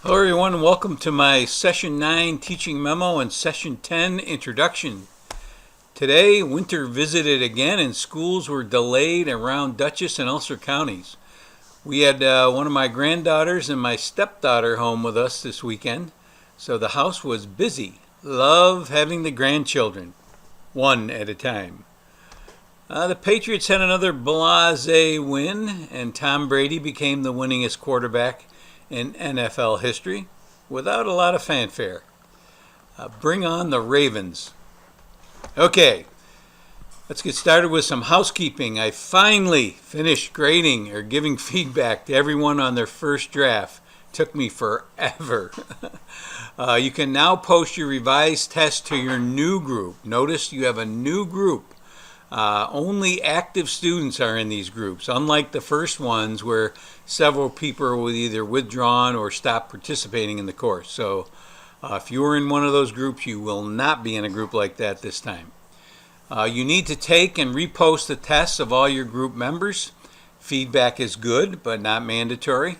Hello everyone, welcome to my Session 9 Teaching Memo and Session 10 Introduction. Today, winter visited again and schools were delayed around Dutchess and Ulster counties. We had one of my granddaughters and my stepdaughter home with us this weekend, so the house was busy. Love having the grandchildren, one at a time. The Patriots had another blasé win, and Tom Brady became the winningest quarterback in NFL history without a lot of fanfare. Bring on the Ravens. Okay, let's get started with some housekeeping. I finally finished grading or giving feedback to everyone on their first draft. Took me forever. You can now post your revised test to your new group. Notice you have a new group. Only active students are in these groups, unlike the first ones where several people were either withdrawn or stopped participating in the course. So if you were in one of those groups, you will not be in a group like that this time. You need to take and repost the tests of all your group members. Feedback is good, but not mandatory.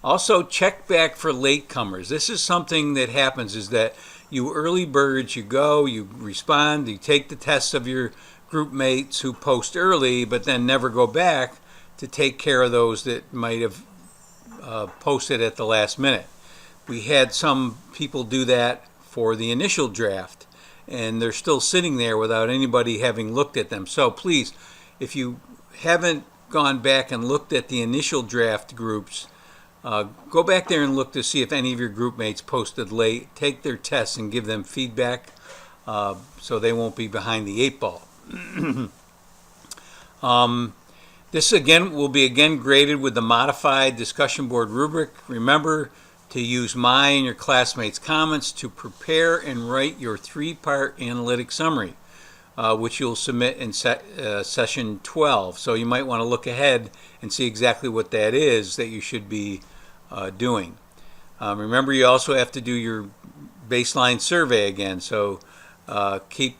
Also, check back for latecomers. This is something that happens, is that you early birds, you go, you respond, you take the tests of your group mates who post early but then never go back to take care of those that might have posted at the last minute. We had some people do that for the initial draft, and they're still sitting there without anybody having looked at them. So please, if you haven't gone back and looked at the initial draft groups, go back there and look to see if any of your group mates posted late. Take their tests and give them feedback so they won't be behind the eight ball. This again will be graded with the modified discussion board rubric. Remember to use my and your classmates' comments to prepare and write your three-part analytic summary, which you'll submit in session 12. So you might want to look ahead and see exactly what that is that you should be doing. Remember, you also have to do your baseline survey again, so keep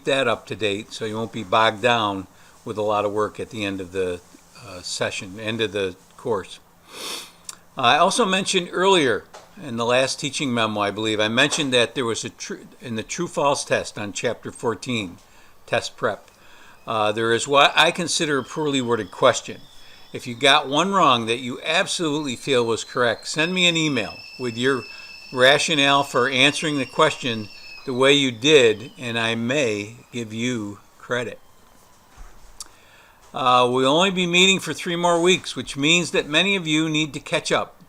that up to date so you won't be bogged down with a lot of work at the end of the session, end of the course. I also mentioned earlier in the last teaching memo, I believe, I mentioned that there was in the true-false test on chapter 14, test prep, there is what I consider a poorly worded question. If you got one wrong that you absolutely feel was correct, send me an email with your rationale for answering the question the way you did, and I may give you credit. We'll only be meeting for 3 more weeks, which means that many of you need to catch up,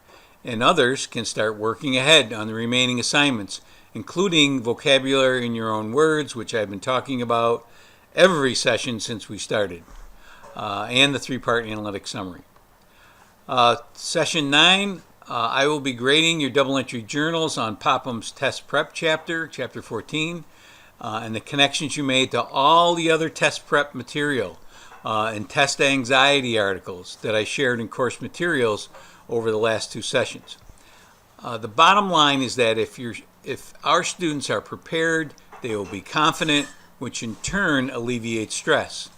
and others can start working ahead on the remaining assignments, including vocabulary in your own words, which I've been talking about every session since we started, and the 3-part analytic summary. Session 9, I will be grading your double entry journals on Popham's test prep chapter 14, and the connections you made to all the other test prep material and test anxiety articles that I shared in course materials over the last 2 sessions. The bottom line is that if our students are prepared, they will be confident, which in turn alleviates stress.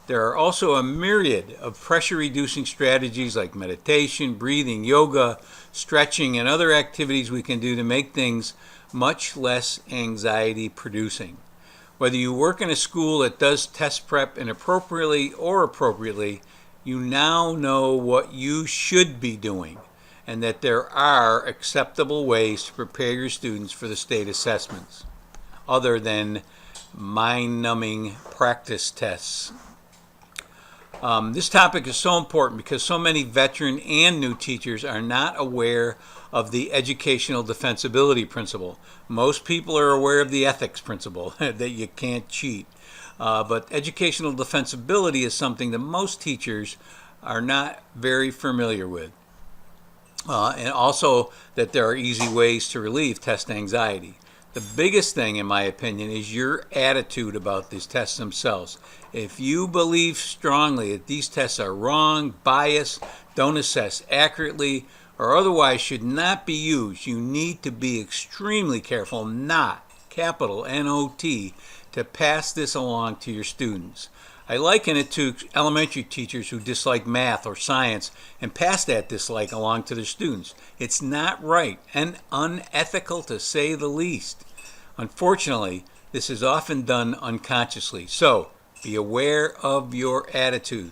There are also a myriad of pressure-reducing strategies like meditation, breathing, yoga, stretching, and other activities we can do to make things much less anxiety-producing. Whether you work in a school that does test prep inappropriately or appropriately, you now know what you should be doing and that there are acceptable ways to prepare your students for the state assessments, other than mind-numbing practice tests. This topic is so important because so many veteran and new teachers are not aware of the educational defensibility principle. Most people are aware of the ethics principle, that you can't cheat. But educational defensibility is something that most teachers are not very familiar with. And also that there are easy ways to relieve test anxiety. The biggest thing, in my opinion, is your attitude about these tests themselves. If you believe strongly that these tests are wrong, biased, don't assess accurately, or otherwise should not be used, you need to be extremely careful not, capital N-O-T, to pass this along to your students. I liken it to elementary teachers who dislike math or science and pass that dislike along to their students. It's not right and unethical to say the least. Unfortunately, this is often done unconsciously, so be aware of your attitude.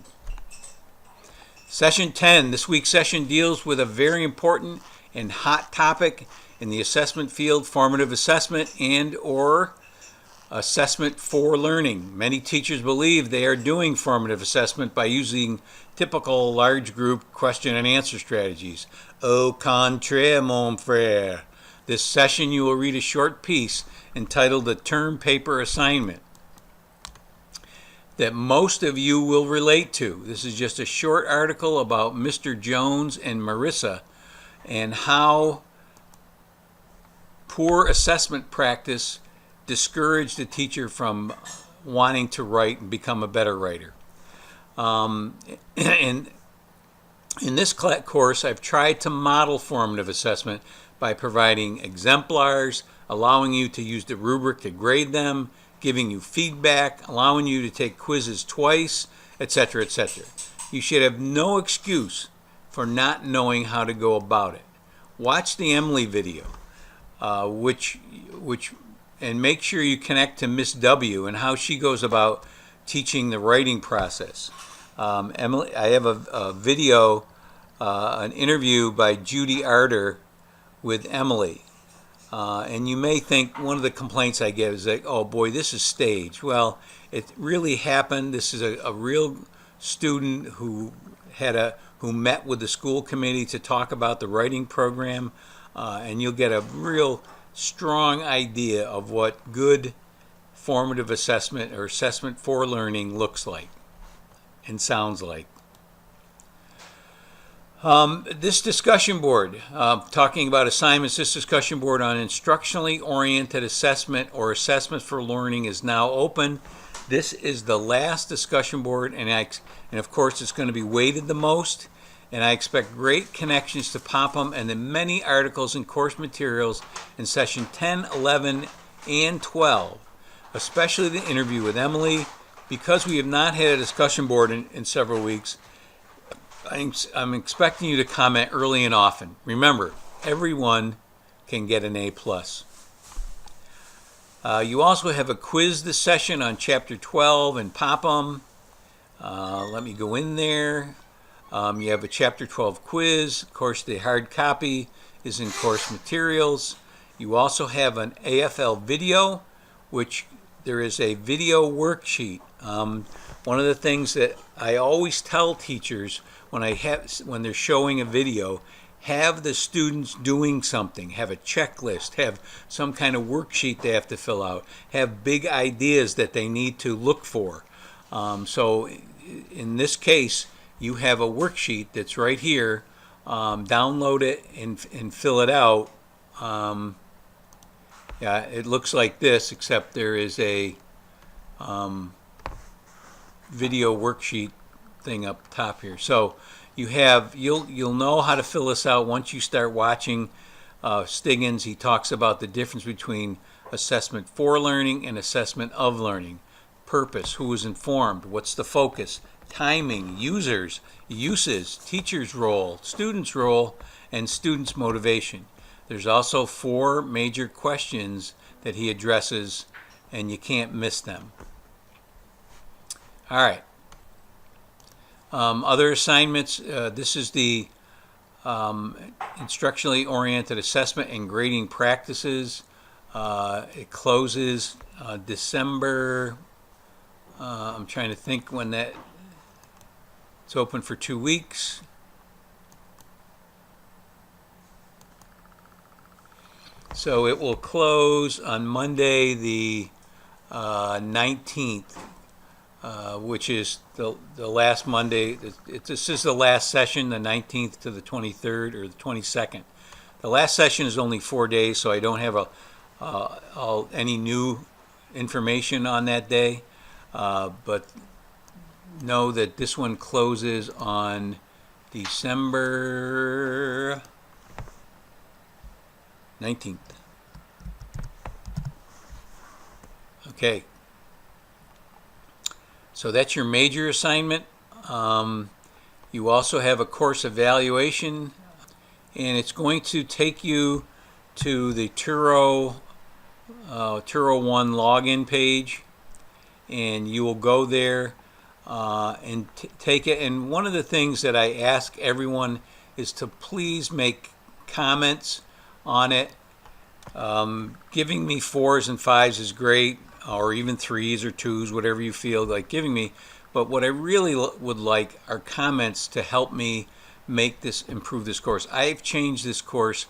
Session 10. This week's session deals with a very important and hot topic in the assessment field, formative assessment and or assessment for learning. Many teachers believe they are doing formative assessment by using typical large group question and answer strategies. Au contraire, mon frère. This session you will read a short piece entitled The Term Paper Assignment that most of you will relate to. This is just a short article about Mr. Jones and Marissa and how poor assessment practice discouraged a teacher from wanting to write and become a better writer. In this course, I've tried to model formative assessment by providing exemplars, allowing you to use the rubric to grade them, giving you feedback, allowing you to take quizzes twice, etc., etc. You should have no excuse for not knowing how to go about it. Watch the Emily video, and make sure you connect to Miss W and how she goes about teaching the writing process. Emily, I have a video, an interview by Judy Arter with Emily. And you may think one of the complaints I get is like, oh boy, this is staged. Well, it really happened. This is a real student who met with the school committee to talk about the writing program, and you'll get a real strong idea of what good formative assessment or assessment for learning looks like and sounds like. This discussion board, talking about assignments, this discussion board on instructionally oriented assessment or assessment for learning is now open. This is the last discussion board, and of course it's going to be weighted the most, and I expect great connections to Popham and the many articles and course materials in session 10, 11, and 12, especially the interview with Emily. Because we have not had a discussion board in several weeks, I'm expecting you to comment early and often. Remember, everyone can get an A+. You also have a quiz this session on Chapter 12 in Popham. Let me go in there. You have a Chapter 12 quiz. Of course, the hard copy is in course materials. You also have an AFL video, which there is a video worksheet. One of the things that I always tell teachers when they're showing a video, have the students doing something, have a checklist, have some kind of worksheet they have to fill out, have big ideas that they need to look for. So in this case, you have a worksheet that's right here. Download it and fill it out. Yeah, it looks like this, except there is a video worksheet thing up top here. So you'll know how to fill this out once you start watching Stiggins. He talks about the difference between assessment for learning and assessment of learning. Purpose, who is informed, what's the focus, timing, users, uses, teacher's role, student's role, and student's motivation. There's also 4 major questions that he addresses, and you can't miss them. All right. Other assignments, this is the instructionally oriented assessment and grading practices. It closes December, I'm trying to think when it's open for 2 weeks. So it will close on Monday the 19th. Which is the last Monday. This is the last session, the 19th to the 23rd or the 22nd. The last session is only 4 days, so I don't have any new information on that day. But know that this one closes on December 19th. Okay. So that's your major assignment. You also have a course evaluation, and it's going to take you to the Turo 1 login page, and you will go there and take it. And one of the things that I ask everyone is to please make comments on it. Giving me 4s and 5s is great, or even 3s or 2s, whatever you feel like giving me. But what I really would like are comments to help me improve this course. I've changed this course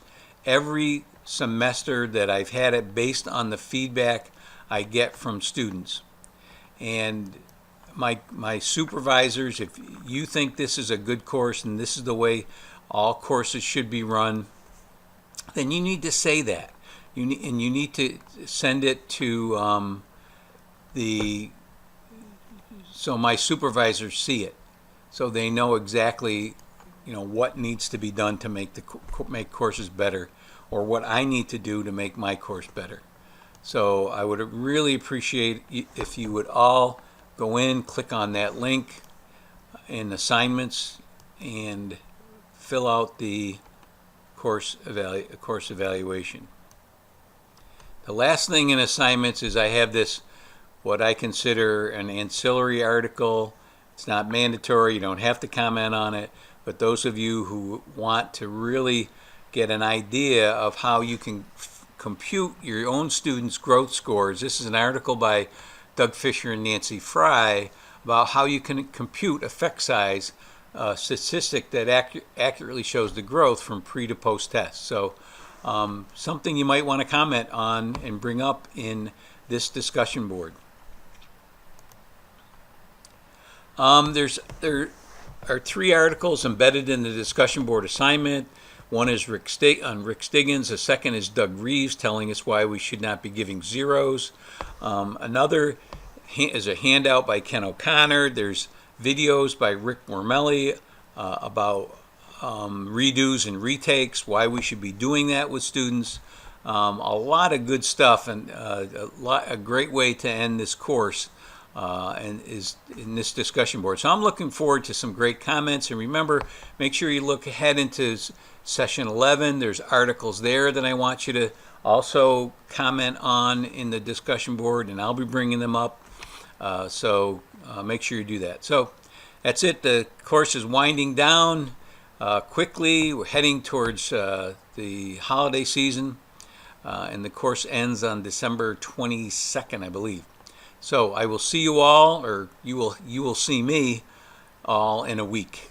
every semester that I've had it based on the feedback I get from students. And my supervisors, if you think this is a good course and this is the way all courses should be run, then you need to say that. You need to send it to so my supervisors see it, so they know exactly what needs to be done to make courses better, or what I need to do to make my course better. So I would really appreciate if you would all go in, click on that link in assignments, and fill out the course evaluation. The last thing in assignments is I have this, what I consider an ancillary article. It's not mandatory, you don't have to comment on it, but those of you who want to really get an idea of how you can compute your own students' growth scores, this is an article by Doug Fisher and Nancy Fry about how you can compute effect size, statistic that accurately shows the growth from pre to post test. So something you might want to comment on and bring up in this discussion board. There are 3 articles embedded in the discussion board assignment. One is on Rick Stiggins. The second is Doug Reeves telling us why we should not be giving zeros. Another is a handout by Ken O'Connor. There's videos by Rick Wormelli about redos and retakes, why we should be doing that with students. A lot of good stuff, and a great way to end this course and is in this discussion board. So I'm looking forward to some great comments. And remember, make sure you look ahead into session 11. There's articles there that I want you to also comment on in the discussion board, and I'll be bringing them up. So make sure you do that. So that's it. The course is winding down quickly. We're heading towards the holiday season, and the course ends on December 22nd, I believe. So I will see you all, or you will see me all in a week.